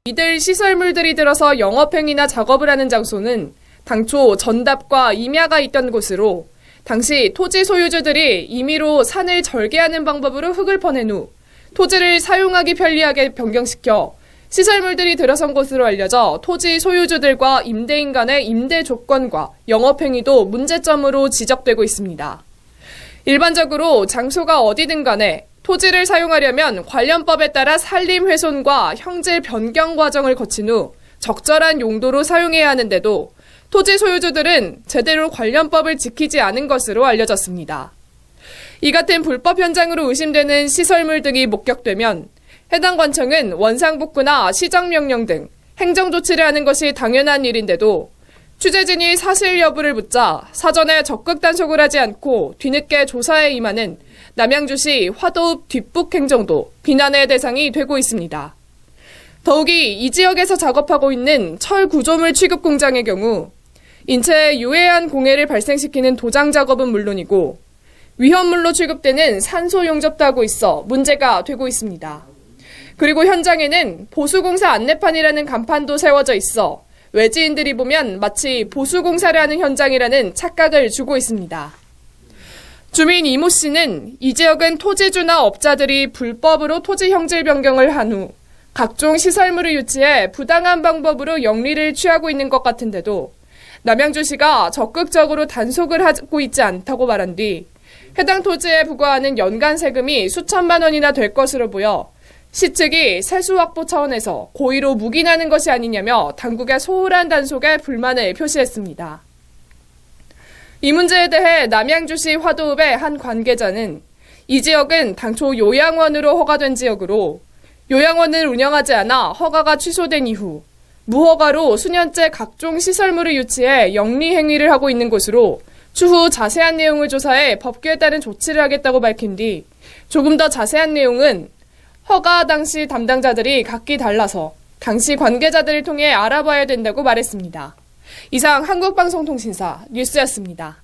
이들 시설물들이 들어서 영업행위나 작업을 하는 장소는 당초 전답과 임야가 있던 곳으로 당시 토지 소유주들이 임의로 산을 절개하는 방법으로 흙을 퍼낸 후 토지를 사용하기 편리하게 변경시켜 시설물들이 들어선 곳으로 알려져 토지 소유주들과 임대인 간의 임대 조건과 영업행위도 문제점으로 지적되고 있습니다. 일반적으로 장소가 어디든 간에 토지를 사용하려면 관련법에 따라 산림 훼손과 형질 변경 과정을 거친 후 적절한 용도로 사용해야 하는데도 토지 소유주들은 제대로 관련법을 지키지 않은 것으로 알려졌습니다. 이 같은 불법 현장으로 의심되는 시설물 등이 목격되면 해당 관청은 원상복구나 시정명령 등 행정조치를 하는 것이 당연한 일인데도 취재진이 사실 여부를 묻자 사전에 적극 단속을 하지 않고 뒤늦게 조사에 임하는 남양주시 화도읍 뒷북행정도 비난의 대상이 되고 있습니다. 더욱이 이 지역에서 작업하고 있는 철 구조물 취급 공장의 경우 인체에 유해한 공해를 발생시키는 도장 작업은 물론이고 위험물로 취급되는 산소 용접도 하고 있어 문제가 되고 있습니다. 그리고 현장에는 보수공사 안내판이라는 간판도 세워져 있어 외지인들이 보면 마치 보수공사를 하는 현장이라는 착각을 주고 있습니다. 주민 이모 씨는 이 지역은 토지주나 업자들이 불법으로 토지 형질 변경을 한 후 각종 시설물을 유치해 부당한 방법으로 영리를 취하고 있는 것 같은데도 남양주시가 적극적으로 단속을 하고 있지 않다고 말한 뒤 해당 토지에 부과하는 연간 세금이 수천만 원이나 될 것으로 보여 시 측이 세수 확보 차원에서 고의로 묵인하는 것이 아니냐며 당국의 소홀한 단속에 불만을 표시했습니다. 이 문제에 대해 남양주시 화도읍의 한 관계자는 이 지역은 당초 요양원으로 허가된 지역으로 요양원을 운영하지 않아 허가가 취소된 이후 무허가로 수년째 각종 시설물을 유치해 영리 행위를 하고 있는 곳으로 추후 자세한 내용을 조사해 법규에 따른 조치를 하겠다고 밝힌 뒤 조금 더 자세한 내용은 허가 당시 담당자들이 각기 달라서 당시 관계자들을 통해 알아봐야 된다고 말했습니다. 이상 한국방송통신사 뉴스였습니다.